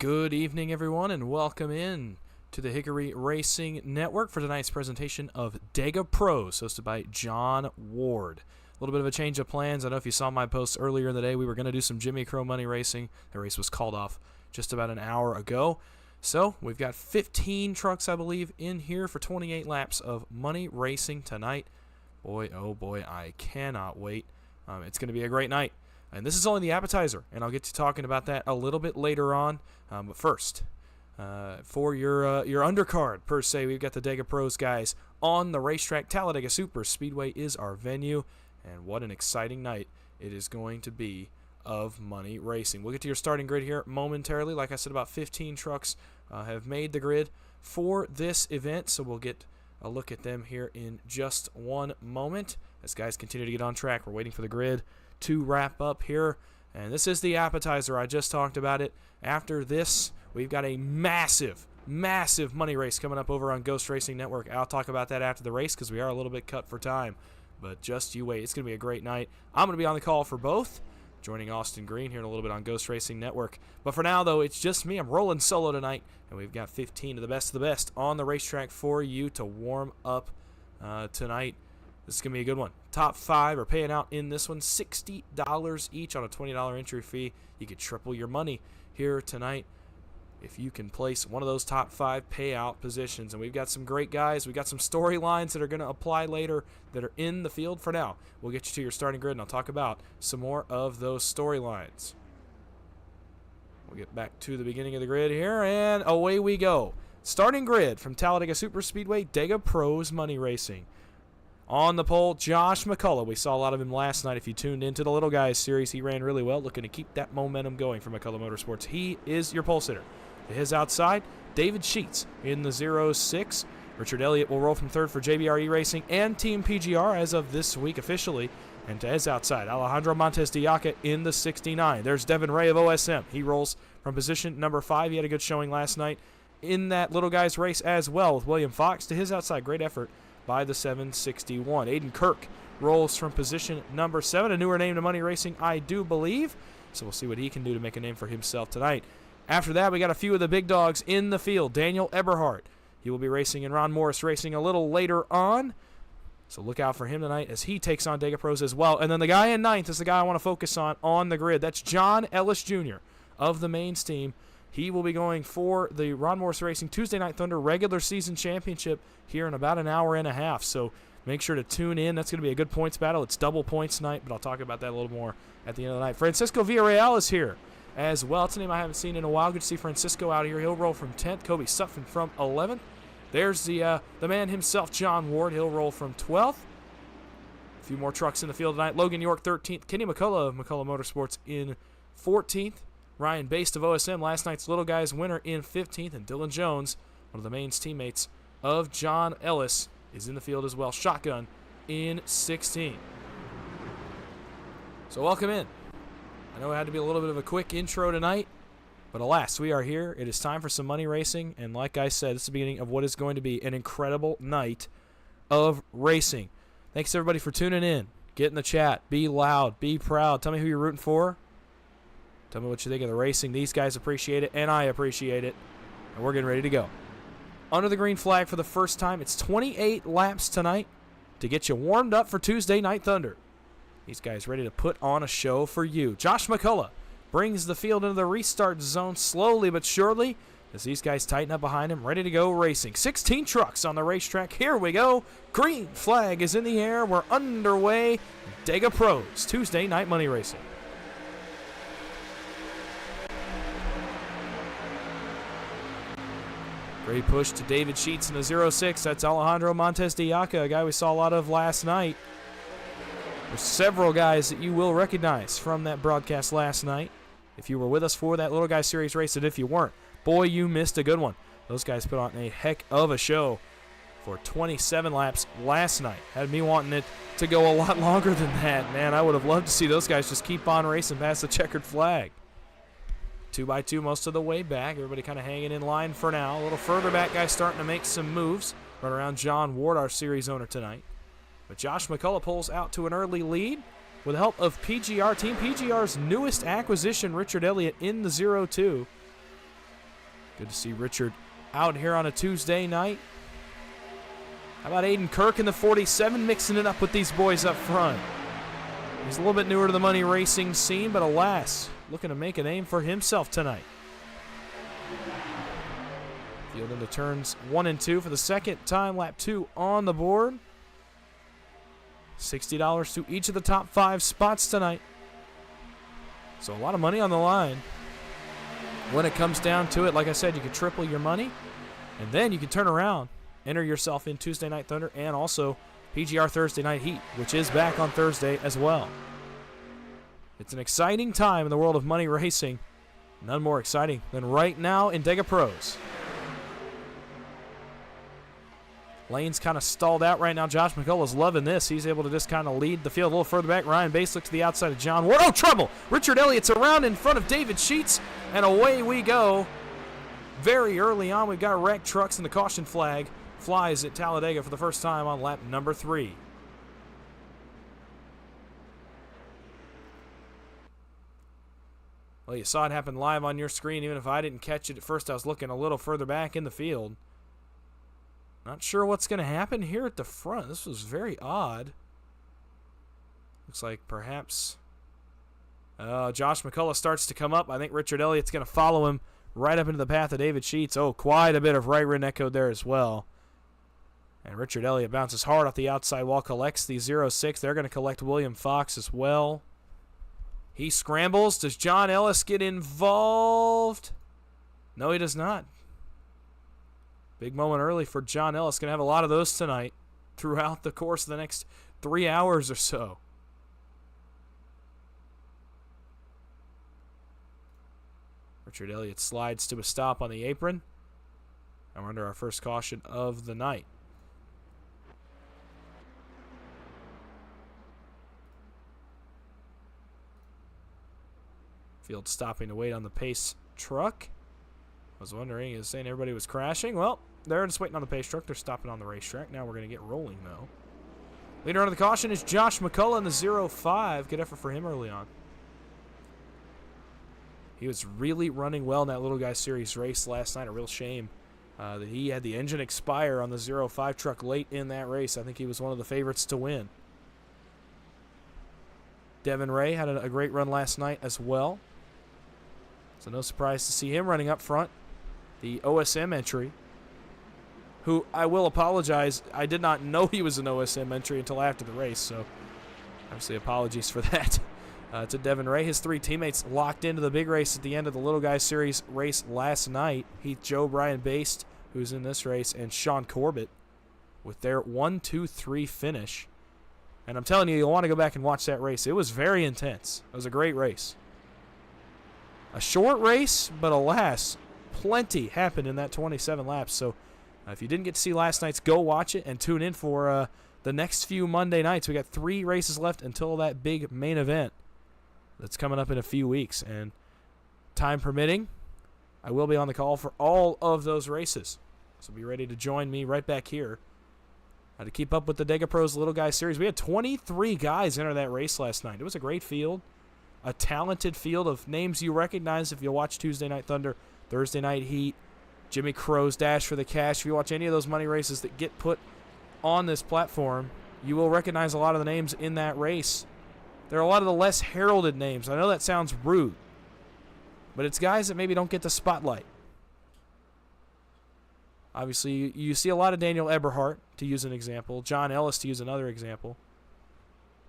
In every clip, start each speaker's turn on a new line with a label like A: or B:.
A: Good evening, everyone, and welcome in to the Hickory Racing Network for tonight's presentation of DegaPros, hosted by John Ward. A little bit of a change of plans. I know if you saw my post earlier in the day, we were going to do some Jimmy Crow money racing. The race was called off just about an hour ago. So we've got 15 trucks, I believe, in here for 28 laps of money racing tonight. Boy, oh boy, I cannot wait. It's going to be a great night. And this is only the appetizer, and I'll get to talking about that a little bit later on. But first, for your undercard, per se, we've got the DegaPros guys on the racetrack. Talladega Superspeedway is our venue, and what an exciting night it is going to be of money racing. We'll get to your starting grid here momentarily. Like I said, about 15 trucks have made the grid for this event, so we'll get a look at them here in just one moment. As guys continue to get on track, we're waiting for the grid to wrap up here. And this is the appetizer. I just talked about it. After this, we've got a massive money race coming up over on Ghost Racing Network. I'll talk about that after the race because we are a little bit cut for time. But just you wait. It's going to be a great night. I'm going to be on the call for both, joining Austin Green here in a little bit on Ghost Racing Network. But for now, though, it's just me. I'm rolling solo tonight, and we've got 15 of the best on the racetrack for you to warm up tonight. This is going to be a good one. Top 5 are paying out in this one $60 each on a $20 entry fee. You could triple your money here tonight if you can place one of those top 5 payout positions. And we've got some great guys. We've got some storylines that are going to apply later that are in the field. For now, we'll get you to your starting grid, and I'll talk about some more of those storylines. We'll get back to the beginning of the grid here, and away we go. Starting grid from Talladega Superspeedway, DegaPros Money Racing. On the pole, Josh McCullough. We saw a lot of him last night. If you tuned into the Little Guys series, he ran really well, looking to keep that momentum going for McCullough Motorsports. He is your pole sitter. To his outside, David Sheets in the 06. Richard Elliott will roll from third for JBRE Racing and Team PGR as of this week officially. And to his outside, Alejandro Montes de Oca in the 69. There's Devin Ray of OSM. He rolls from position number 5. He had a good showing last night in that Little Guys race as well with William Fox. To his outside, great effort by the 761. Aiden Kirk rolls from position number 7, a newer name to money racing, I do believe. So we'll see what he can do to make a name for himself tonight. After that, we got a few of the big dogs in the field. Daniel Eberhardt, he will be racing in Ron Morris Racing a little later on. So look out for him tonight as he takes on DegaPros as well. And then the guy in 9th is the guy I want to focus on the grid. That's John Ellis Jr. of the mains team. He will be going for the Ron Morris Racing Tuesday Night Thunder regular season championship here in about an hour and a half. So make sure to tune in. That's going to be a good points battle. It's double points night, but I'll talk about that a little more at the end of the night. Francisco Villarreal is here as well. It's a name I haven't seen in a while. Good to see Francisco out here. He'll roll from 10th. Kobe Sutphin from 11th. There's the man himself, John Ward. He'll roll from 12th. A few more trucks in the field tonight. Logan York, 13th. Kenny McCullough of McCullough Motorsports in 14th. Ryan Baste of OSM, last night's Little Guys winner, in 15th. And Dylan Jones, one of the main teammates of John Ellis, is in the field as well. Shotgun in 16th. So welcome in. I know it had to be a little bit of a quick intro tonight, but alas, we are here. It is time for some money racing. And like I said, it's the beginning of what is going to be an incredible night of racing. Thanks, everybody, for tuning in. Get in the chat. Be loud. Be proud. Tell me who you're rooting for. Tell me what you think of the racing. These guys appreciate it, and I appreciate it. And we're getting ready to go. Under the green flag for the first time. It's 28 laps tonight to get you warmed up for Tuesday Night Thunder. These guys ready to put on a show for you. Josh McCullough brings the field into the restart zone slowly but surely as these guys tighten up behind him, ready to go racing. 16 trucks on the racetrack. Here we go. Green flag is in the air. We're underway. DegaPros Tuesday Night Money Racing. Great push to David Sheets in the 06. That's Alejandro Montes de Oca, a guy we saw a lot of last night. There's several guys that you will recognize from that broadcast last night. If you were with us for that Little Guy Series race, and if you weren't, boy, you missed a good one. Those guys put on a heck of a show for 27 laps last night. Had me wanting it to go a lot longer than that. Man, I would have loved to see those guys just keep on racing past the checkered flag. 2x2 most of the way back. Everybody kind of hanging in line for now. A little further back, guys starting to make some moves. Run around John Ward, our series owner tonight. But Josh McCullough pulls out to an early lead with the help of PGR. Team PGR's newest acquisition, Richard Elliott, in the 02. Good to see Richard out here on a Tuesday night. How about Aiden Kirk in the 47 mixing it up with these boys up front? He's a little bit newer to the money racing scene, but alas, looking to make a name for himself tonight. Field into turns 1 and 2 for the second time, lap 2 on the board. $60 to each of the top 5 spots tonight. So a lot of money on the line. When it comes down to it, like I said, you could triple your money, and then you can turn around, enter yourself in Tuesday Night Thunder, and also PGR Thursday Night Heat, which is back on Thursday as well. It's an exciting time in the world of money racing. None more exciting than right now in DegaPros. Lane's kind of stalled out right now. Josh McCullough's loving this. He's able to just kind of lead the field a little further back. Ryan Bass looks to the outside of John Ward. Oh, trouble! Richard Elliott's around in front of David Sheets, and away we go. Very early on, we've got wrecked trucks, and the caution flag flies at Talladega for the first time on lap number 3. Well, you saw it happen live on your screen. Even if I didn't catch it at first, I was looking a little further back in the field. Not sure what's going to happen here at the front. This was very odd. Looks like perhaps Josh McCullough starts to come up. I think Richard Elliott's going to follow him right up into the path of David Sheets. Oh, quite a bit of right rear net code there as well. And Richard Elliott bounces hard off the outside wall, collects the 0-6. They're going to collect William Fox as well. He scrambles. Does John Ellis get involved? No, he does not. Big moment early for John Ellis. Going to have a lot of those tonight throughout the course of the next 3 hours or so. Richard Elliott slides to a stop on the apron. And we're under our first caution of the night. Field stopping to wait on the pace truck. I was wondering, is saying everybody was crashing? Well, they're just waiting on the pace truck. They're stopping on the racetrack. Now we're going to get rolling, though. Leader under the caution is Josh McCullough in the 0-5. Good effort for him early on. He was really running well in that Little Guy Series race last night. A real shame that he had the engine expire on the 0-5 truck late in that race. I think he was one of the favorites to win. Devin Ray had a great run last night as well. So no surprise to see him running up front. The OSM entry, who I will apologize, I did not know he was an OSM entry until after the race, so obviously apologies for that to Devin Ray. His 3 teammates locked into the big race at the end of the Little Guy Series race last night. Heath Joe, Brian Baste, who's in this race, and Sean Corbett with their 1-2-3 finish. And I'm telling you, you'll want to go back and watch that race. It was very intense. It was a great race. A short race, but alas, plenty happened in that 27 laps. So if you didn't get to see last night's, go watch it and tune in for the next few Monday nights. We got 3 races left until that big main event that's coming up in a few weeks. And time permitting, I will be on the call for all of those races. So be ready to join me right back here to keep up with the DegaPros Little Guy Series. We had 23 guys enter that race last night. It was a great field. A talented field of names you recognize if you watch Tuesday Night Thunder, Thursday Night Heat, Jimmy Crow's Dash for the Cash. If you watch any of those money races that get put on this platform, you will recognize a lot of the names in that race. There are a lot of the less heralded names. I know that sounds rude, but it's guys that maybe don't get the spotlight. Obviously, you see a lot of Daniel Eberhardt, to use an example. John Ellis, to use another example.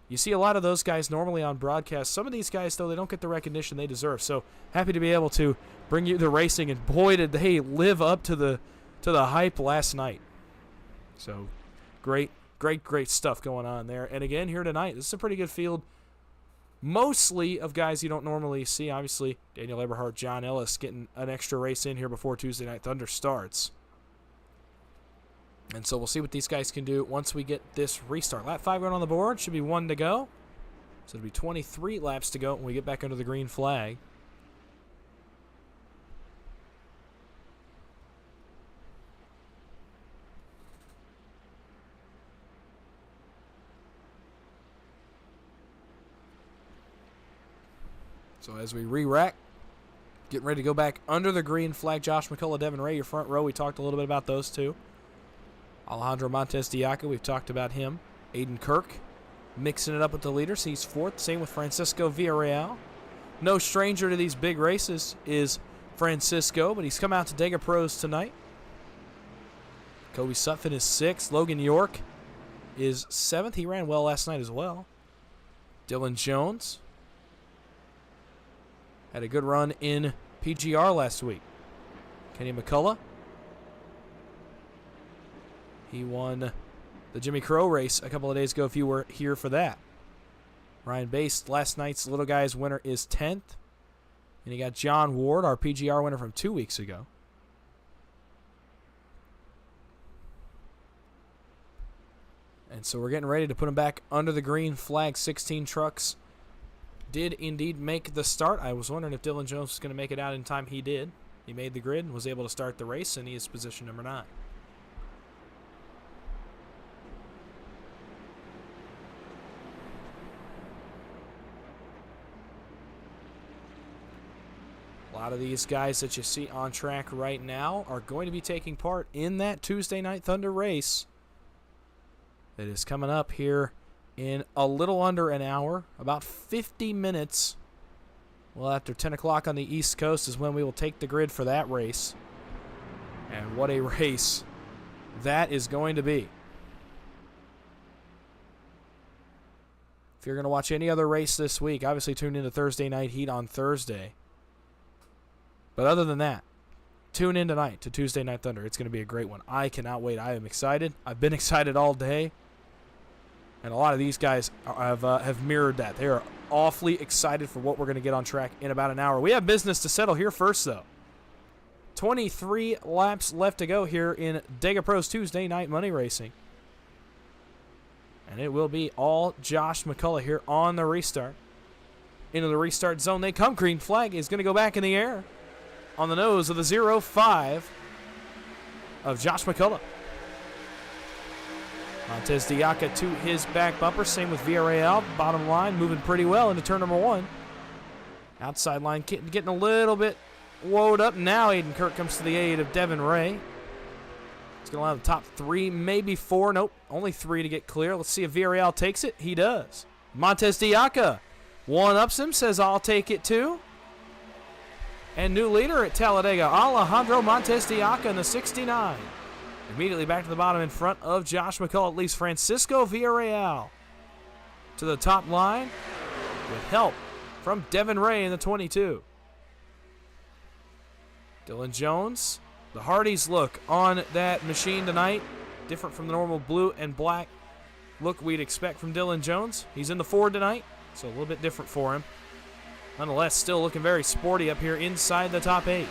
A: You see a lot of those guys normally on broadcast. Some of these guys, though, they don't get the recognition they deserve. So happy to be able to bring you the racing, and boy, did they live up to the hype last night. So great stuff going on there. And again, here tonight, this is a pretty good field. Mostly of guys you don't normally see. Obviously, Daniel Eberhardt, John Ellis getting an extra race in here before Tuesday Night Thunder starts. And so we'll see what these guys can do once we get this restart. Lap 5 going on the board. Should be 1 to go. So it'll be 23 laps to go when we get back under the green flag. So as we re-rack, Getting ready to go back under the green flag. Josh McCullough, Devin Ray, your front row. We talked a little bit about those two. Alejandro Montes de Oca, we've talked about him. Aiden Kirk mixing it up with the leaders. He's fourth. Same with Francisco Villarreal. No stranger to these big races is Francisco, but he's come out to DegaPros tonight. Kobe Sutphin is sixth. Logan York is seventh. He ran well last night as well. Dylan Jones had a good run in PGR last week. Kenny McCullough, he won the Jimmy Crow race a couple of days ago if you were here for that. Ryan Bass, last night's Little Guys winner, is 10th. And you got John Ward, our PGR winner from 2 weeks ago. And so we're getting ready to put him back under the green flag. 16 trucks did indeed make the start. I was wondering if Dylan Jones was going to make it out in time. He did. He made the grid and was able to start the race, and he is position number 9. A lot of these guys that you see on track right now are going to be taking part in that Tuesday Night Thunder race that is coming up here in a little under an hour, about 50 minutes. Well, after 10 o'clock on the East Coast is when we will take the grid for that race. And what a race that is going to be. If you're going to watch any other race this week, obviously tune into Thursday Night Heat on Thursday. But other than that, tune in tonight to Tuesday Night Thunder. It's going to be a great one. I cannot wait. I am excited. I've been excited all day. And a lot of these guys have mirrored that. They are awfully excited for what we're going to get on track in about an hour. We have business to settle here first, though. 23 laps left to go here in DegaPros Tuesday Night Money Racing. And it will be all Josh McCullough here on the restart. Into the restart zone they come. Green flag is going to go back in the air on the nose of the 0-5 of Josh McCullough. Montes de Oca to his back bumper. Same with Villarreal. Bottom line moving pretty well into turn number 1. Outside line getting a little bit woed up. Now Aiden Kirk comes to the aid of Devin Ray. He's going to allow the top 3, maybe 4. Nope, only 3 to get clear. Let's see if Villarreal takes it. He does. Montes de Oca one-ups him, says I'll take it too. And new leader at Talladega, Alejandro Montes de Oca in the 69. Immediately back to the bottom in front of Josh McCullough. At least Francisco Villarreal to the top line with help from Devin Ray in the 22. Dylan Jones, the Hardys look on that machine tonight. Different from the normal blue and black look we'd expect from Dylan Jones. He's in the Ford tonight, so a little bit different for him. Nonetheless, still looking very sporty up here inside the top 8.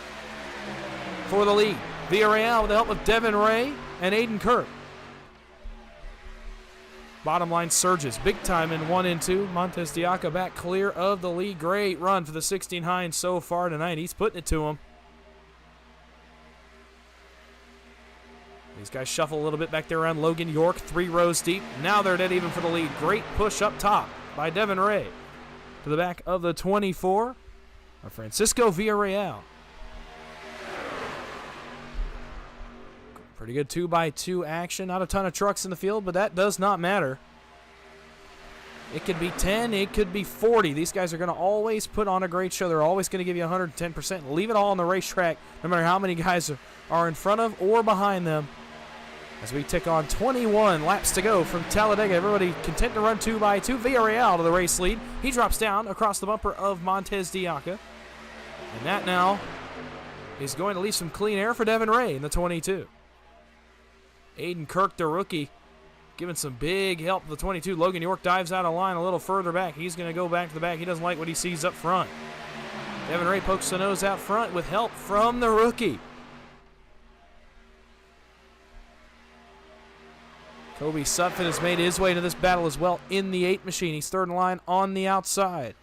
A: For the lead, Villarreal with the help of Devin Ray and Aiden Kirk. Bottom line surges big time in 1 and 2. Montes de Oca back clear of the lead. Great run for the 16 Hines so far tonight. He's putting it to him. These guys shuffle a little bit back there around Logan York, 3 rows deep. Now they're dead even for the lead. Great push up top by Devin Ray. To the back of the 24 of Francisco Villarreal. Pretty good 2x2 action. Not a ton of trucks in the field, but that does not matter. It could be 10, it could be 40. These guys are going to always put on a great show. They're always going to give you 110%. Leave it all on the racetrack, no matter how many guys are in front of or behind them. As we tick on 21 laps to go from Talladega. Everybody content to run 2x2. Villarreal to the race lead. He drops down across the bumper of Montes de Oca. And that now is going to leave some clean air for Devin Ray in the 22. Aiden Kirk, the rookie, giving some big help to the 22. Logan York dives out of line a little further back. He's going to go back to the back. He doesn't like what he sees up front. Devin Ray pokes the nose out front with help from the rookie. Kobe Sutphin has made his way to this battle as well in the 8 machine. He's third in line on the outside.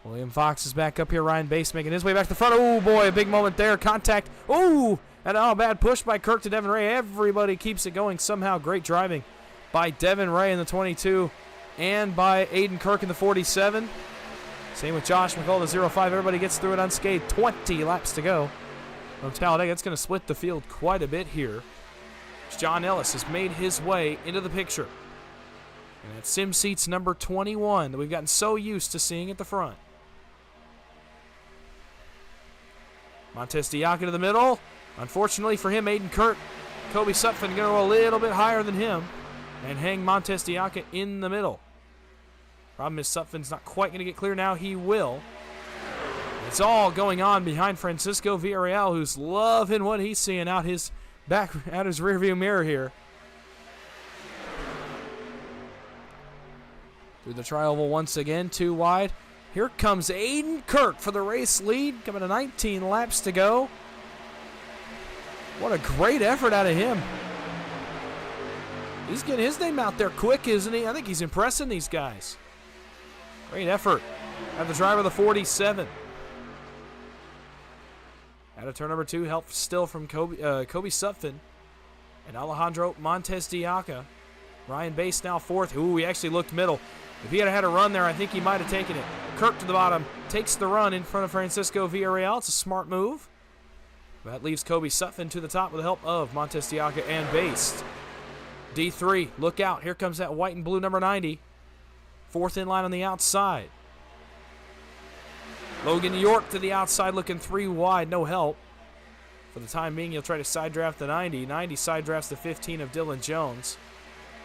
A: William Fox is back up here. Ryan Bass making his way back to the front. Oh, boy, a big moment there. Contact. Oh, and a bad push by Kirk to Devin Ray. Everybody keeps it going somehow. Great driving by Devin Ray in the 22 and by Aiden Kirk in the 47. Same with Josh McCullough, the 0-5. Everybody gets through it unscathed. 20 laps to go from Talladega. It's going to split the field quite a bit here. John Ellis has made his way into the picture. And that's Sim Seats number 21 that we've gotten so used to seeing at the front. Montez Diaca to the middle. Unfortunately for him, Aiden Kirk, Kobe Sutphin going to go a little bit higher than him and hang Montez Diaca in the middle. Problem is Sutphin's not quite going to get clear now. He will. It's all going on behind Francisco Villarreal, who's loving what he's seeing out his rearview mirror here. Through the tri-oval once again, 2 wide. Here comes Aiden Kirk for the race lead, coming to 19 laps to go. What a great effort out of him. He's getting his name out there quick, isn't he? I think he's impressing these guys. Great effort at the driver of the 47. Out of turn number 2, help still from Kobe Sutphin and Alejandro Montez Diaca. Ryan Bass now 4th. Ooh, he actually looked middle. If he had had a run there, I think he might have taken it. Kirk to the bottom, takes the run in front of Francisco Villarreal. It's a smart move. That leaves Kobe Sutphin to the top with the help of Montez Diaca and Bass. D3, look out. Here comes that white and blue number 90. 4th in line on the outside. Logan York to the outside, looking 3 wide, no help. For the time being, he'll try to side draft the 90. 90 side drafts the 15 of Dylan Jones.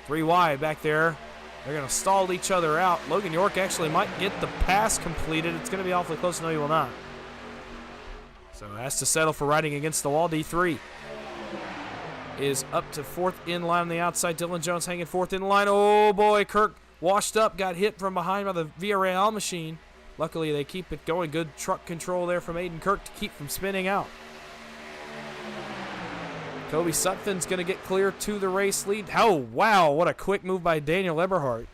A: 3 wide back there. They're going to stall each other out. Logan York actually might get the pass completed. It's going to be awfully close. No, he will not. So has to settle for riding against the wall. D3 is up to 4th in line on the outside. Dylan Jones hanging 4th in line. Oh, boy, Kirk washed up, got hit from behind by the Villarreal machine. Luckily, they keep it going. Good truck control there from Aiden Kirk to keep from spinning out. Kobe Sutphin's going to get clear to the race lead. Oh, wow, what a quick move by Daniel Eberhardt.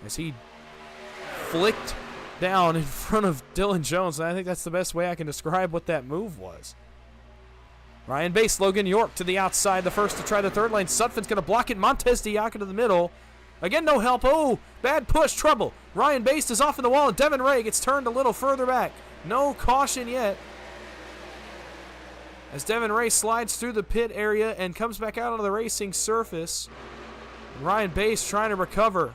A: As he flicked down in front of Dylan Jones. And I think that's the best way I can describe what that move was. Ryan Bass, Logan York to the outside. The first to try the 3rd lane. Sutphin's going to block it. Montez Diaca to the middle. Again, no help. Oh, bad push, trouble. Ryan Bass is off in the wall, and Devin Ray gets turned a little further back. No caution yet. As Devin Ray slides through the pit area and comes back out onto the racing surface. Ryan Bass trying to recover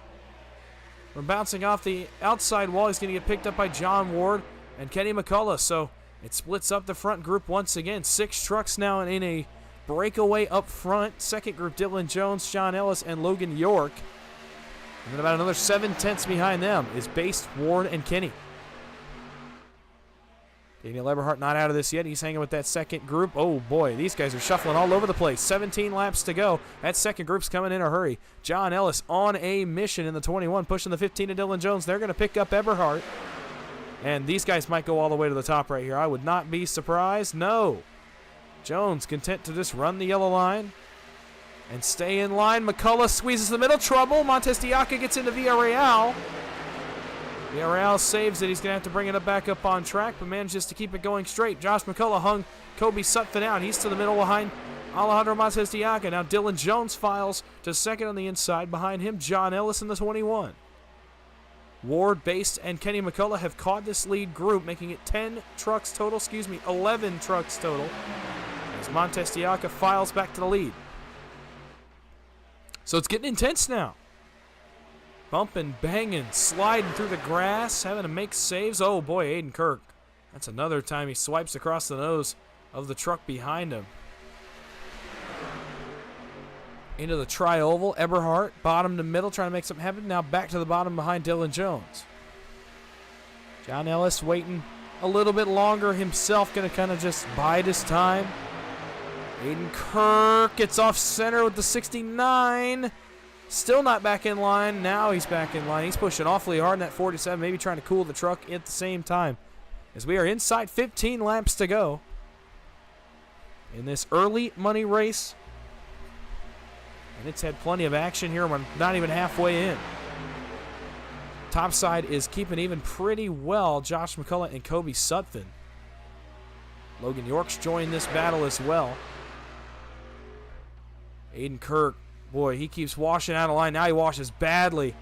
A: from bouncing off the outside wall. He's going to get picked up by John Ward and Kenny McCullough. So it splits up the front group once again. 6 trucks now in a breakaway up front. Second group, Dylan Jones, Sean Ellis, and Logan York. And then about another 7 tenths behind them is Bass, Ward, and Kenny. Daniel Eberhardt not out of this yet. He's hanging with that second group. Oh, boy, these guys are shuffling all over the place. 17 laps to go. That second group's coming in a hurry. John Ellis on a mission in the 21, pushing the 15 to Dylan Jones. They're going to pick up Eberhardt. And these guys might go all the way to the top right here. I would not be surprised. No. Jones content to just run the yellow line and stay in line. McCullough squeezes the middle. Trouble. Montez Diaca gets into Villarreal. Villarreal saves it. He's going to have to bring it back up on track, but manages to keep it going straight. Josh McCullough hung Kobe Sutphin out. He's to the middle behind Alejandro Montez Diaca. Now Dylan Jones files to second on the inside. Behind him, John Ellis in the 21. Ward, Bass, and Kenny McCullough have caught this lead group, making it 11 trucks total. As Montez Diaca files back to the lead. So it's getting intense now. Bumping, banging, sliding through the grass, having to make saves. Oh, boy, Aiden Kirk. That's another time he swipes across the nose of the truck behind him. Into the tri-oval. Eberhardt, bottom to middle, trying to make something happen. Now back to the bottom behind Dylan Jones. John Ellis waiting a little bit longer himself, going to kind of just bide his time. Aiden Kirk gets off center with the 69. Still not back in line. Now he's back in line. He's pushing awfully hard in that 47, maybe trying to cool the truck at the same time. As we are inside 15 laps to go in this early money race. And it's had plenty of action here. We're not even halfway in. Topside is keeping even pretty well. Josh McCullough and Kobe Sutphin. Logan York's joined this battle as well. Aiden Kirk, boy, he keeps washing out of line. Now he washes badly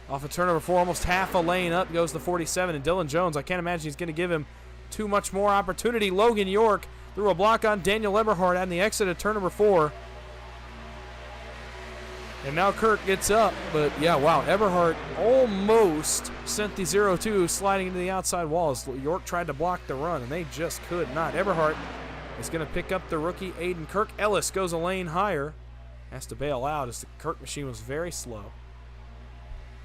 A: Off of turn number 4, almost half a lane up goes the 47, and Dylan Jones, I can't imagine he's going to give him too much more opportunity. Logan York threw a block on Daniel Eberhardt on the exit of turn number 4. And now Kirk gets up, but yeah, wow, Eberhardt almost sent the 0-2 sliding into the outside wall as York tried to block the run, and they just could not. Eberhardt is going to pick up the rookie Aiden Kirk. Ellis goes a lane higher, has to bail out as the Kirk machine was very slow.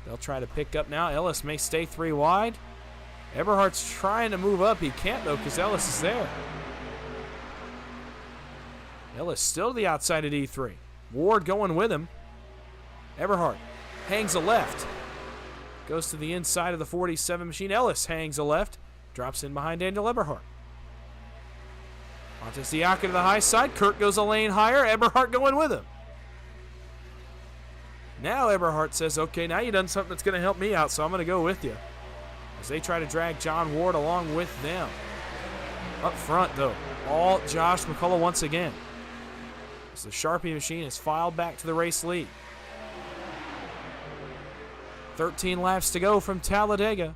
A: They'll try to pick up now. Ellis may stay 3 wide. Eberhardt's trying to move up. He can't, though, because Ellis is there. Ellis still to the outside of D3. Ward going with him. Eberhardt hangs a left. Goes to the inside of the 47 machine. Ellis hangs a left. Drops in behind Daniel Eberhardt. Montes Diaca to the high side. Kirk goes a lane higher. Eberhardt going with him. Now Eberhardt says, okay, now you've done something that's going to help me out, so I'm going to go with you. As they try to drag John Ward along with them. Up front, though, all Josh McCullough once again. As the Sharpie machine is filed back to the race lead. 13 laps to go from Talladega.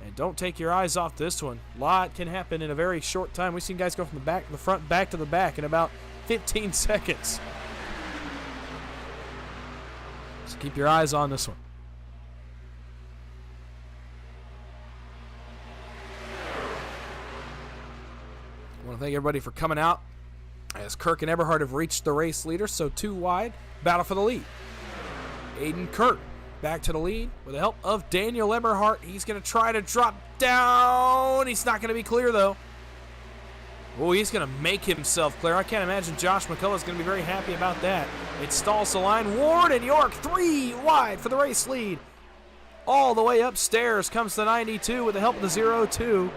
A: And don't take your eyes off this one. A lot can happen in a very short time. We've seen guys go from the back to the front, back to the back in about 15 seconds. So keep your eyes on this one. I want to thank everybody for coming out as Kirk and Eberhardt have reached the race leader, so 2 wide, battle for the lead. Aiden Kirk back to the lead with the help of Daniel Eberhardt. He's going to try to drop down. He's not going to be clear, though. Oh, he's going to make himself clear. I can't imagine Josh McCullough is going to be very happy about that. It stalls the line. Ward and York 3 wide for the race lead. All the way upstairs comes the 92 with the help of the 0-2.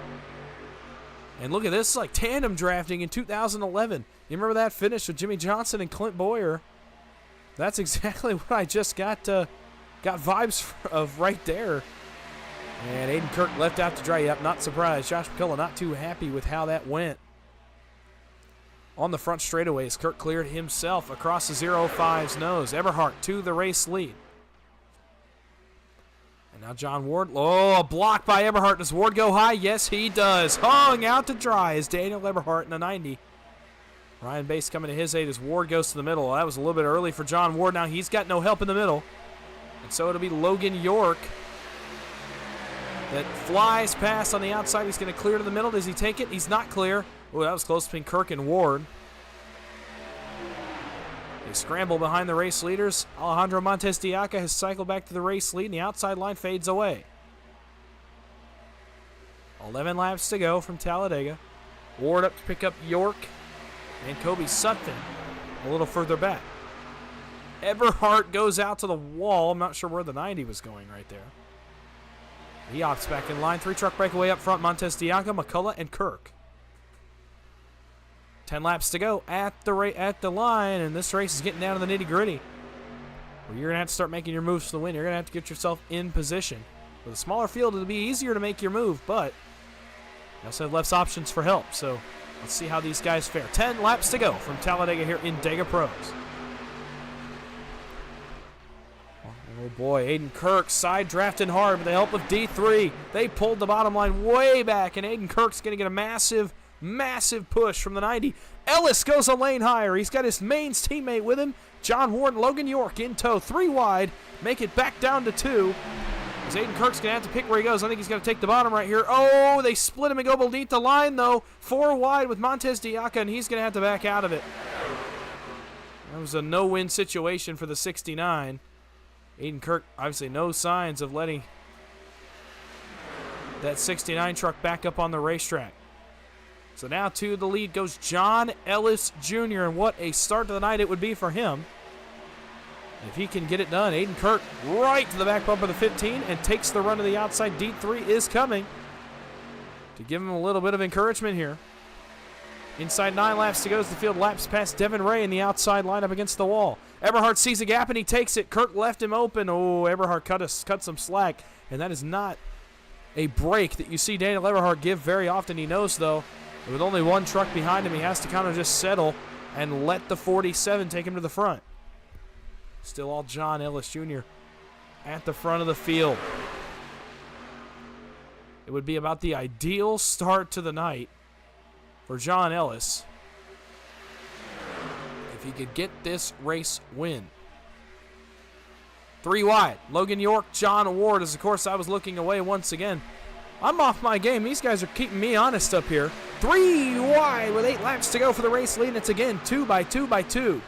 A: And look at this, it's like tandem drafting in 2011. You remember that finish with Jimmy Johnson and Clint Boyer? That's exactly what I just got vibes of right there. And Aiden Kirk left out to dry. Yep, not surprised. Josh McCullough not too happy with how that went. On the front straightaways, Kirk cleared himself across the 0-5's nose. Eberhardt to the race lead. And now John Ward. Oh, a block by Eberhardt. Does Ward go high? Yes, he does. Hung out to dry is Daniel Eberhardt in the 90. Ryan Bass coming to his aid as Ward goes to the middle. Well, that was a little bit early for John Ward. Now he's got no help in the middle. And so it'll be Logan York that flies past on the outside. He's going to clear to the middle. Does he take it? He's not clear. Oh, that was close between Kirk and Ward. They scramble behind the race leaders. Alejandro Montes Diaca has cycled back to the race lead, and the outside line fades away. 11 laps to go from Talladega. Ward up to pick up York and Kobe Sutton a little further back. Eberhardt goes out to the wall. I'm not sure where the 90 was going right there. He opts back in line. 3-truck breakaway up front. Montes Diaca, McCullough, and Kirk. 10 laps to go at the line, and this race is getting down to the nitty-gritty. Where you're going to have to start making your moves for the win. You're going to have to get yourself in position. With a smaller field, it'll be easier to make your move, but you also have less options for help. So let's see how these guys fare. 10 laps to go from Talladega here in DegaPros. Oh boy, Aiden Kirk side drafting hard with the help of D3. They pulled the bottom line way back, and Aiden Kirk's going to get a massive push from the 90. Ellis goes a lane higher. He's got his mains teammate with him. John Ward and Logan York in tow. 3 wide. Make it back down to 2. As Aiden Kirk's going to have to pick where he goes. I think he's going to take the bottom right here. Oh, they split him and go beneath the line, though. 4 wide with Montes Diaca, and he's going to have to back out of it. That was a no-win situation for the 69. Aiden Kirk, obviously no signs of letting that 69 truck back up on the racetrack. So now to the lead goes John Ellis Jr., and what a start to the night it would be for him. If he can get it done, Aiden Kirk right to the back bumper of the 15 and takes the run to the outside. D3 is coming to give him a little bit of encouragement here. Inside 9 laps to go as the field laps past Devin Ray in the outside lineup against the wall. Eberhardt sees a gap and he takes it. Kirk left him open. Oh, Eberhardt cut some slack, and that is not a break that you see Daniel Eberhardt give very often. He knows, though, with only 1 truck behind him, he has to kind of just settle and let the 47 take him to the front. Still all John Ellis Jr. at the front of the field. It would be about the ideal start to the night for John Ellis if he could get this race win. 3 wide. Logan York, John Ward, as of course I was looking away once again. I'm off my game. These guys are keeping me honest up here. 3 wide with 8 laps to go for the race lead. And it's again 2 by 2 by 2.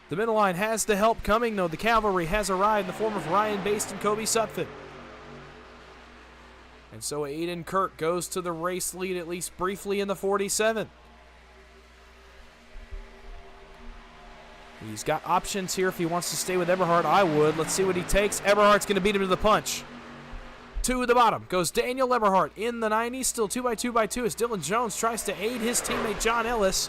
A: The middle line has the help coming, though. The cavalry has arrived in the form of Ryan Baste and Kobe Sutphin. And so Aiden Kirk goes to the race lead, at least briefly, in the 47. He's got options here if he wants to stay with Eberhard. I would. Let's see what he takes. Eberhard's going to beat him to the punch. To the bottom goes Daniel Eberhard in the 90s. Still 2 by 2 by 2 as Dylan Jones tries to aid his teammate John Ellis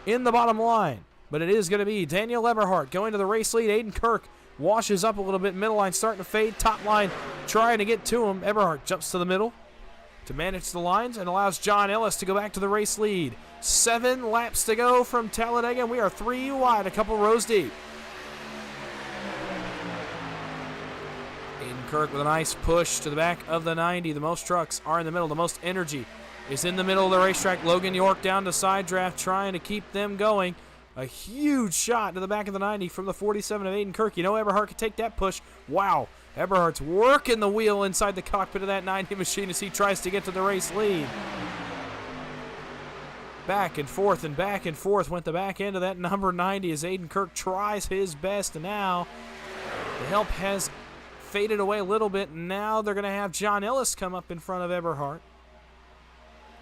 A: in the bottom line. But it is going to be Daniel Eberhard going to the race lead. Aiden Kirk washes up a little bit. Middle line starting to fade. Top line trying to get to him. Eberhard jumps to the middle to manage the lines and allows John Ellis to go back to the race lead. 7 laps to go from Talladega, and we are 3 wide, a couple rows deep. Aiden Kirk with a nice push to the back of the 90. The most trucks are in the middle. The most energy is in the middle of the racetrack. Logan York down to side draft, trying to keep them going. A huge shot to the back of the 90 from the 47 of Aiden Kirk. You know Eberhard could take that push. Wow. Eberhard's working the wheel inside the cockpit of that 90 machine as he tries to get to the race lead. Back and forth went the back end of that number 90 as Aiden Kirk tries his best. And now the help has faded away a little bit. Now they're going to have John Ellis come up in front of Eberhard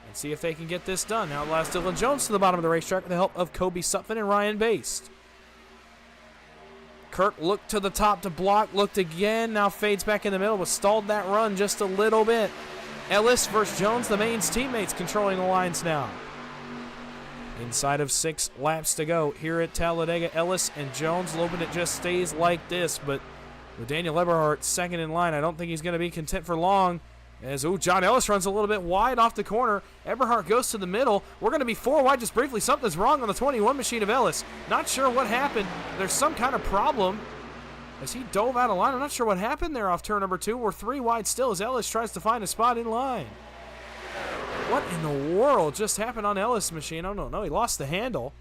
A: and see if they can get this done. Now last Dylan Jones to the bottom of the racetrack with the help of Kobe Sutphin and Ryan Baste. Kirk looked to the top to block, looked again, now fades back in the middle, but stalled that run just a little bit. Ellis versus Jones, the mains teammates controlling the lines now. Inside of 6 laps to go here at Talladega. Ellis and Jones hoping it just stays like this, but with Daniel Eberhard second in line, I don't think he's going to be content for long. As John Ellis runs a little bit wide off the corner. Eberhard goes to the middle. We're going to be 4 wide just briefly. Something's wrong on the 21 machine of Ellis. Not sure what happened. There's some kind of problem as he dove out of line. I'm not sure what happened there off turn number 2. We're 3 wide still as Ellis tries to find a spot in line. What in the world just happened on Ellis' machine? I don't know. He lost the handle.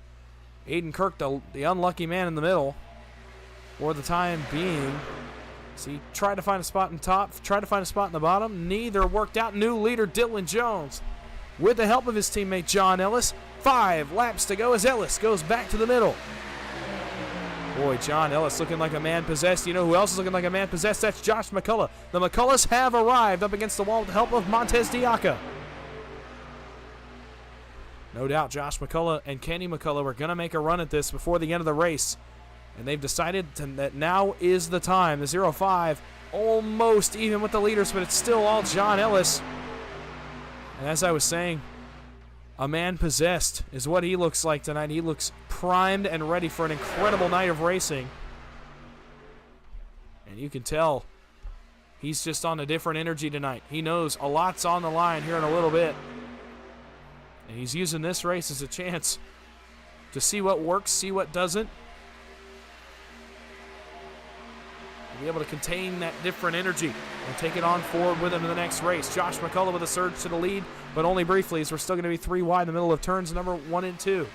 A: Aiden Kirk, the unlucky man in the middle for the time being. So he tried to find a spot in top, tried to find a spot in the bottom. Neither worked out. New leader Dylan Jones with the help of his teammate John Ellis. 5 laps to go as Ellis goes back to the middle. Boy, John Ellis looking like a man possessed. You know who else is looking like a man possessed? That's Josh McCullough. The McCulloughs have arrived up against the wall with the help of Montez Diaca. No doubt Josh McCullough and Kenny McCullough are going to make a run at this before the end of the race. And they've decided that now is the time. The 0-5 almost even with the leaders, but it's still all John Ellis. And as I was saying, a man possessed is what he looks like tonight. He looks primed and ready for an incredible night of racing. And you can tell he's just on a different energy tonight. He knows a lot's on the line here in a little bit. And he's using this race as a chance to see what works, see what doesn't. Be able to contain that different energy and take it on forward with him in the next race. Josh McCullough with a surge to the lead, but only briefly as we're still going to be 3 wide in the middle of turns number 1 and 2.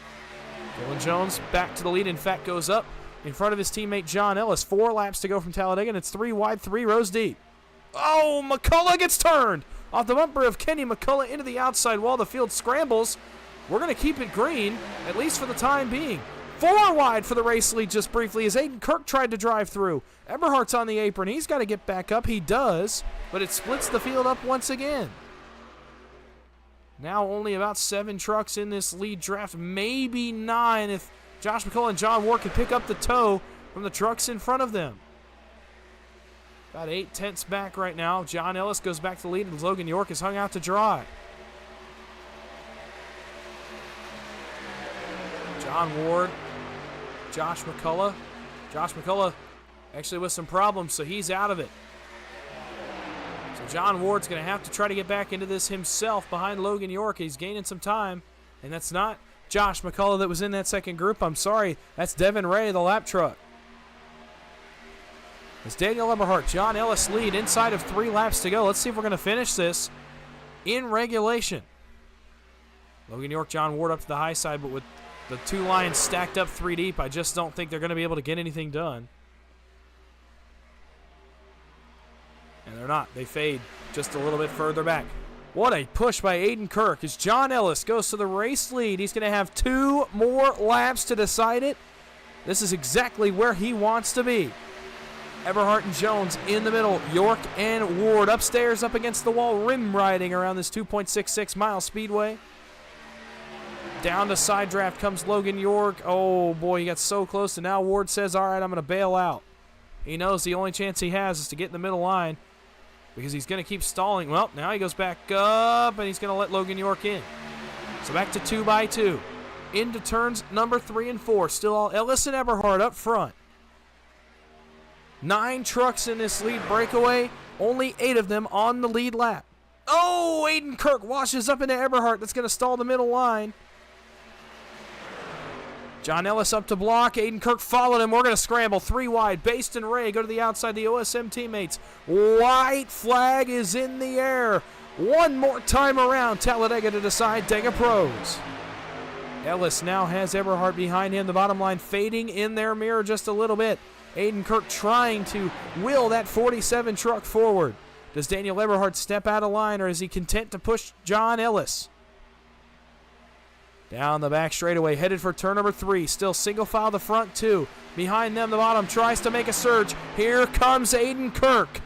A: Dylan Jones back to the lead, in fact goes up in front of his teammate John Ellis. 4 laps to go from Talladega, and it's 3 wide, 3 rows deep. Oh, McCullough gets turned off the bumper of Kenny McCullough into the outside wall. The field scrambles. We're going to keep it green, at least for the time being. 4 wide for the race lead just briefly as Aiden Kirk tried to drive through. Eberhard's on the apron. He's got to get back up. He does, but it splits the field up once again. Now only about 7 trucks in this lead draft, maybe 9 if Josh McCullough and John Ward can pick up the tow from the trucks in front of them. About 8 tenths back right now. John Ellis goes back to the lead and Logan York is hung out to dry. John Ward, Josh McCullough. Josh McCullough actually with some problems, so he's out of it. So John Ward's going to have to try to get back into this himself behind Logan York. He's gaining some time, and that's not Josh McCullough that was in that second group. I'm sorry, that's Devin Ray, the lap truck. As Daniel Eberhardt, John Ellis lead inside of 3 laps to go. Let's see if we're going to finish this in regulation. Logan York, John Ward up to the high side, but with the 2 lines stacked up 3 deep, I just don't think they're going to be able to get anything done. And they're not. They fade just a little bit further back. What a push by Aiden Kirk as John Ellis goes to the race lead. He's going to have 2 more laps to decide it. This is exactly where he wants to be. Eberhardt and Jones in the middle. York and Ward upstairs up against the wall, rim riding around this 2.66 mile speedway. Down to side draft comes Logan York. Oh boy, he got so close, and now Ward says, all right, I'm going to bail out. He knows the only chance he has is to get in the middle line because he's going to keep stalling. Well, now he goes back up, and he's going to let Logan York in. So back to 2x2. Into turns number 3 and 4. Still all Ellis and Eberhardt up front. 9 trucks in this lead breakaway, only 8 of them on the lead lap. Oh, Aiden Kirk washes up into Eberhardt. That's going to stall the middle line. John Ellis up to block. Aiden Kirk followed him. We're going to scramble 3 wide. Baste and Ray go to the outside. The OSM teammates. White flag is in the air. One more time around. Talladega to decide. DegaPros. Ellis now has Eberhardt behind him. The bottom line fading in their mirror just a little bit. Aiden Kirk trying to will that 47 truck forward. Does Daniel Eberhardt step out of line, or is he content to push John Ellis? Down the back straightaway, headed for turn number 3. Still single file the front 2. Behind them, the bottom tries to make a surge. Here comes Aiden Kirk.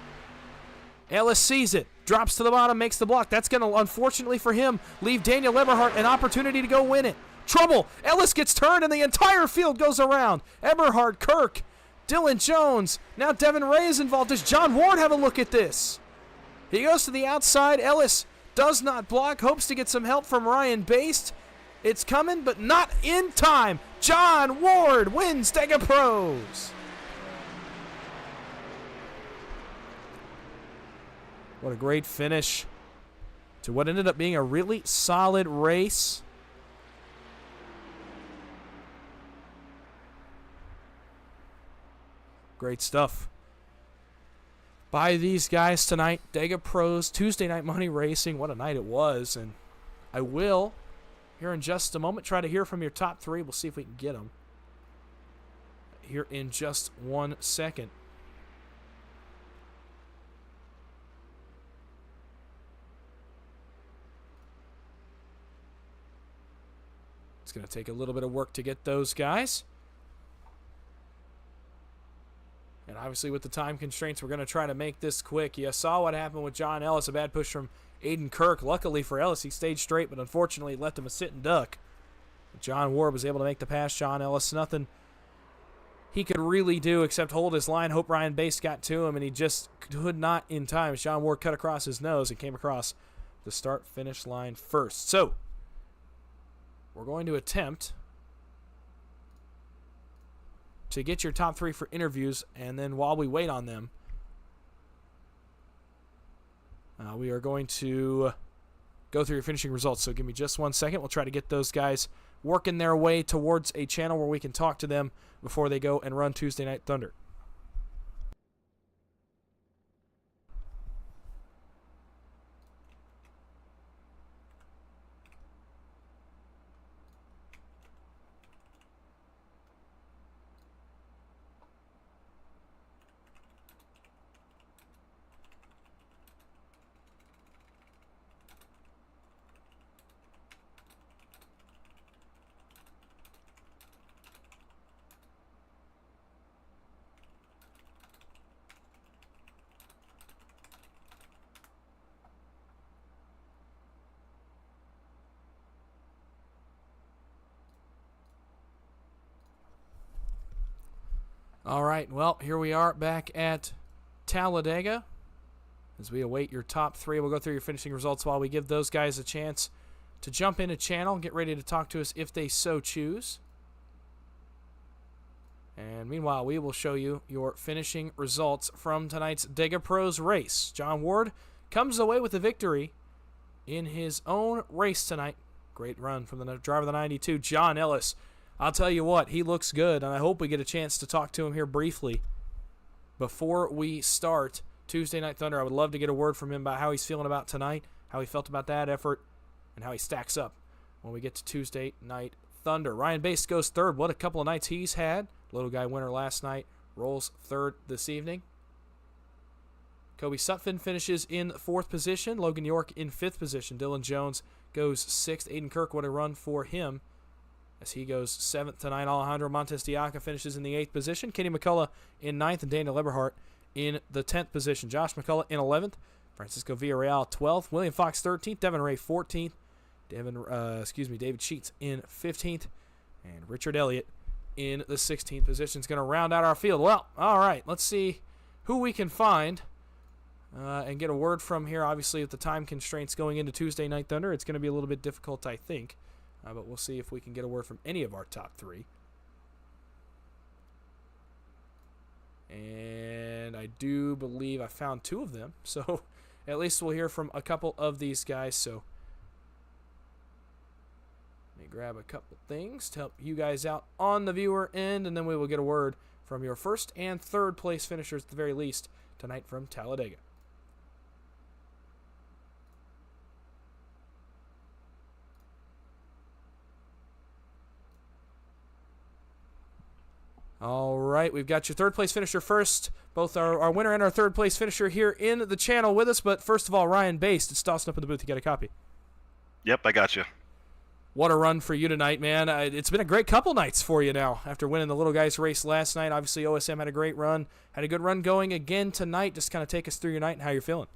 A: Ellis sees it, drops to the bottom, makes the block. That's going to, unfortunately for him, leave Daniel Eberhardt an opportunity to go win it. Trouble. Ellis gets turned, and the entire field goes around. Eberhardt, Kirk, Dylan Jones. Now Devin Ray is involved. Does John Ward have a look at this? He goes to the outside. Ellis does not block. Hopes to get some help from Ryan Baste. It's coming, but not in time. John Ward wins DegaPros. What a great finish to what ended up being a really solid race. Great stuff by these guys tonight. DegaPros, Tuesday Night Money Racing. What a night it was. And I will, here in just a moment, try to hear from your top 3. We'll see if we can get them here in just 1 second. It's going to take a little bit of work to get those guys. And obviously with the time constraints, we're going to try to make this quick. You saw what happened with John Ellis, a bad push from Aiden Kirk. Luckily for Ellis, he stayed straight, but unfortunately left him a sit and duck. John Ward was able to make the pass. John Ellis, nothing he could really do except hold his line. Hope Ryan Baste got to him, and he just could not in time. As John Ward cut across his nose and came across the start-finish line first. So we're going to attempt to get your top 3 for interviews, and then while we wait on them, we are going to go through your finishing results. So give me just 1 second. We'll try to get those guys working their way towards a channel where we can talk to them before they go and run Tuesday Night Thunder. All right, well, here we are back at Talladega as we await your top 3. We'll go through your finishing results while we give those guys a chance to jump in a channel and get ready to talk to us if they so choose. And meanwhile, we will show you your finishing results from tonight's DegaPros race. John Ward comes away with the victory in his own race tonight. Great run from the driver of the 92, John Ellis. I'll tell you what, he looks good, and I hope we get a chance to talk to him here briefly before we start Tuesday Night Thunder, I would love to get a word from him about how he's feeling about tonight, how he felt about that effort, and how he stacks up when we get to Tuesday Night Thunder. Ryan Baste goes third. What a couple of nights he's had. Little guy winner last night, rolls third this evening. Kobe Sutphin finishes in fourth position. Logan York in fifth position. Dylan Jones goes sixth. Aiden Kirk, what a run for him as he goes seventh tonight. Alejandro Montes de Oca finishes in the eighth position. Kenny McCullough in ninth, and Daniel Eberhardt in the 10th position. Josh McCullough in 11th. Francisco Villarreal 12th. William Fox 13th. Devin Ray 14th. David Sheets in 15th. And Richard Elliott in the 16th position is going to round out our field. Well, all right, let's see who we can find and get a word from here. Obviously, with the time constraints going into Tuesday Night Thunder, it's going to be a little bit difficult, I think. But we'll see if we can get a word from any of our top three. And I do believe I found two of them. So at least we'll hear from a couple of these guys. So let me grab a couple things to help you guys out on the viewer end, and then we will get a word from your first and third place finishers at the very least tonight from Talladega. All right, we've got your third place finisher first. Both our winner and our third place finisher here in the channel with us. But first of all, Ryan Baste, it's Dawson up in the booth. You got a copy?
B: Yep, I got you.
A: What a run for you tonight, man. It's been a great couple nights for you now after winning the little guys race last night. Obviously, OSM had a great run. Had a good run going again tonight. Just kind of take us through your night and how you're feeling.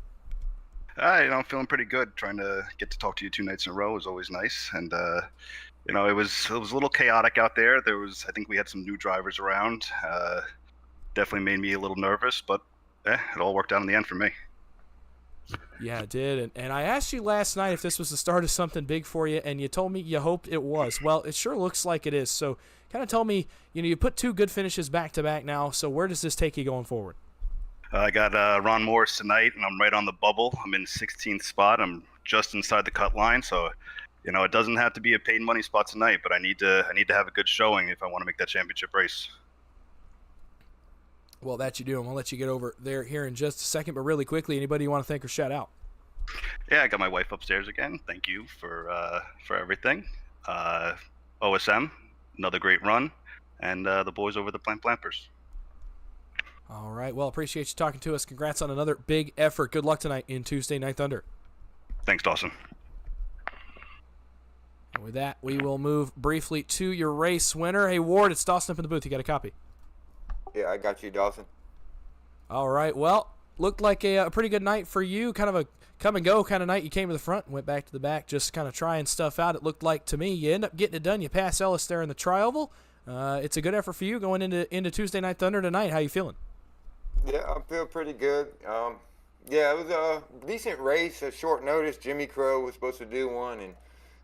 B: I'm feeling pretty good. Trying to get to talk to you 2 nights in a row is always nice. And, it was a little chaotic out there. I think we had some new drivers around. Definitely made me a little nervous, but it all worked out in the end for me.
A: Yeah, it did. And I asked you last night if this was the start of something big for you, and you told me you hoped it was. Well, it sure looks like it is. So kind of tell me, you put 2 good finishes back-to-back now, so where does this take you going forward?
B: I got Ron Morris tonight, and I'm right on the bubble. I'm in 16th spot. I'm just inside the cut line, so it doesn't have to be a paid money spot tonight, but I need to have a good showing if I want to make that championship race.
A: Well, that you do, and we'll let you get over there here in just a second. But really quickly, anybody you want to thank or shout out?
B: Yeah, I got my wife upstairs again. Thank you for everything. OSM, another great run, and the boys over the Plampers.
A: All right. Well, appreciate you talking to us. Congrats on another big effort. Good luck tonight in Tuesday Night Thunder.
B: Thanks, Dawson.
A: And with that, we will move briefly to your race winner. Hey, Ward, it's Dawson up in the booth. You got a copy?
C: Yeah, I got you, Dawson.
A: All right. Well, looked like a pretty good night for you. Kind of a come-and-go kind of night. You came to the front and went back to the back, just kind of trying stuff out. It looked like to me you end up getting it done. You pass Ellis there in the tri-oval. It's a good effort for you going into Tuesday Night Thunder tonight. How you feeling?
C: Yeah, I feel pretty good. Yeah, it was a decent race. At short notice, Jimmy Crow was supposed to do one, and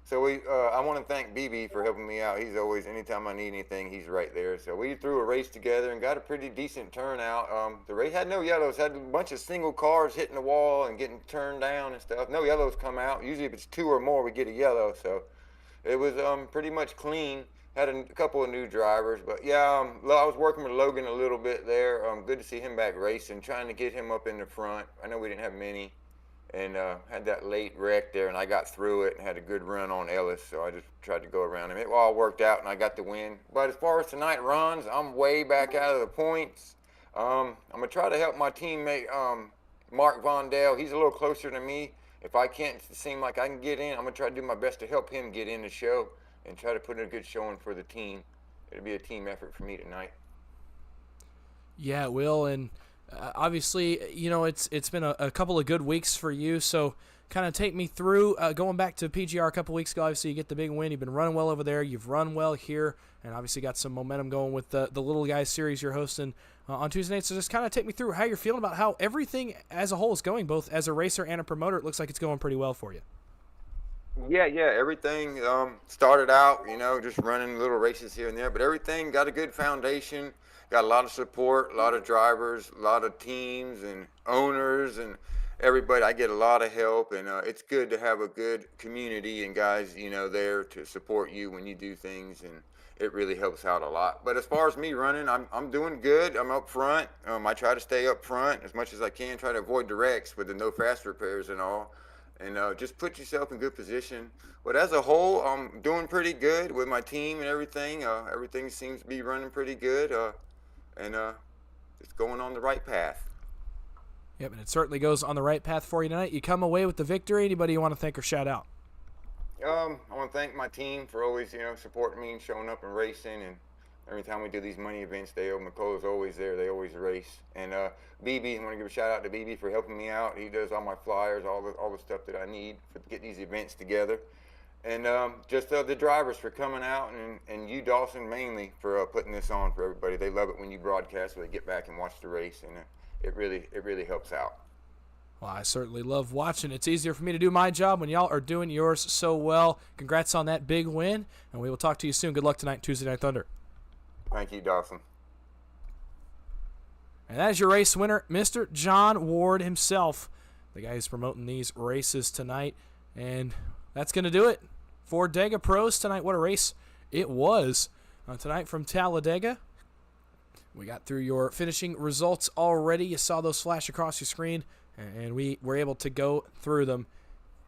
C: so I want to thank BB for helping me out. He's always, anytime I need anything, he's right there. So we threw a race together and got a pretty decent turnout. The race had no yellows. Had a bunch of single cars hitting the wall and getting turned down and stuff. No yellows come out. Usually if it's 2 or more, we get a yellow. So it was pretty much clean. Had a couple of new drivers. But, yeah, I was working with Logan a little bit there. Good to see him back racing, trying to get him up in the front. I know we didn't have many. And had that late wreck there, and I got through it and had a good run on Ellis, so I just tried to go around him. It all worked out, and I got the win. But as far as tonight runs, I'm way back out of the points. I'm going to try to help my teammate, Mark Vondell. He's a little closer to me. If I can't seem like I can get in, I'm going to try to do my best to help him get in the show and try to put in a good showing for the team. It'll be a team effort for me tonight.
A: Yeah, it will, and obviously, it's been a couple of good weeks for you, so kind of take me through going back to PGR a couple weeks ago. Obviously, you get the big win. You've been running well over there. You've run well here, and obviously got some momentum going with the Little Guys series you're hosting on Tuesday night. So just kind of take me through how you're feeling about how everything as a whole is going, both as a racer and a promoter. It looks like it's going pretty well for you.
C: Yeah, everything started out, just running little races here and there, but everything got a good foundation. Got a lot of support, a lot of drivers, a lot of teams and owners, and everybody. I get a lot of help, and it's good to have a good community and guys, there to support you when you do things, and it really helps out a lot. But as far as me running, I'm doing good. I'm up front. I try to stay up front as much as I can. Try to avoid directs with the no fast repairs and all, and just put yourself in good position. But as a whole, I'm doing pretty good with my team and everything. Everything seems to be running pretty good, and it's going on the right path.
A: Yep, and it certainly goes on the right path for you tonight. You come away with the victory. Anybody you want to thank or shout out?
C: I want to thank my team for always, supporting me and showing up and racing. And every time we do these money events, McCullough's always there. They always race. And BB, I want to give a shout out to BB for helping me out. He does all my flyers, all the stuff that I need to get these events together. And just the drivers for coming out, and you, Dawson, mainly for putting this on for everybody. They love it when you broadcast, so they get back and watch the race, and it really helps out.
A: Well, I certainly love watching. It's easier for me to do my job when y'all are doing yours so well. Congrats on that big win, and we will talk to you soon. Good luck tonight, Tuesday Night Thunder.
C: Thank you, Dawson.
A: And that is your race winner, Mr. John Ward himself, the guy who's promoting these races tonight. And that's going to do it for DegaPros tonight. What a race it was tonight from Talladega. We got through your finishing results already. You saw those flash across your screen, and we were able to go through them.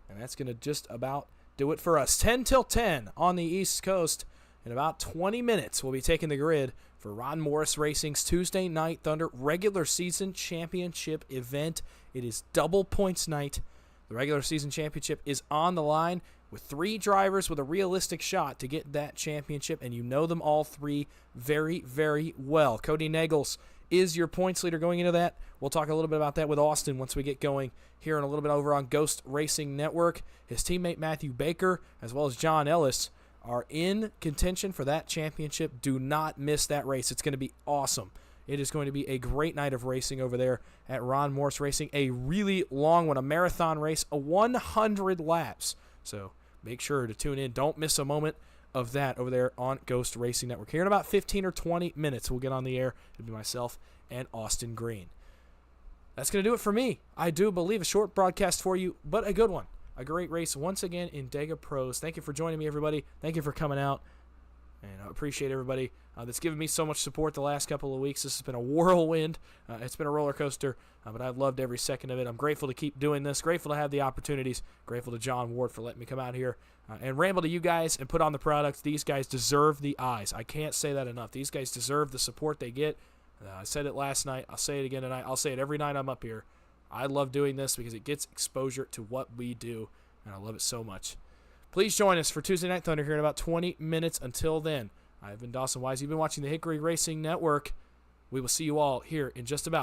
A: And that's going to just about do it for us. 10 till 10 on the East Coast. In about 20 minutes, we'll be taking the grid for Ron Morris Racing's Tuesday Night Thunder regular season championship event. It is double points night. The regular season championship is on the line with 3 drivers with a realistic shot to get that championship, and you know them all 3 very, very well. Cody Nagels is your points leader going into that. We'll talk a little bit about that with Austin once we get going here in a little bit over on Ghost Racing Network. His teammate Matthew Baker, as well as John Ellis, are in contention for that championship. Do not miss that race. It's going to be awesome. It is going to be a great night of racing over there at Ron Morris Racing. A really long one, a marathon race, a 100 laps. So make sure to tune in. Don't miss a moment of that over there on Ghost Racing Network. Here in about 15 or 20 minutes, we'll get on the air. It'll be myself and Austin Green. That's going to do it for me. I do believe a short broadcast for you, but a good one. A great race once again in DegaPros. Thank you for joining me, everybody. Thank you for coming out. And I appreciate everybody that's given me so much support the last couple of weeks. This has been a whirlwind. It's been a roller coaster, but I've loved every second of it. I'm grateful to keep doing this, grateful to have the opportunities, grateful to John Ward for letting me come out here and ramble to you guys and put on the product. These guys deserve the eyes. I can't say that enough. These guys deserve the support they get. I said it last night. I'll say it again tonight. I'll say it every night I'm up here. I love doing this because it gets exposure to what we do, and I love it so much. Please join us for Tuesday Night Thunder here in about 20 minutes. Until then, I've been Dawson Wise. You've been watching the Hickory Racing Network. We will see you all here in just about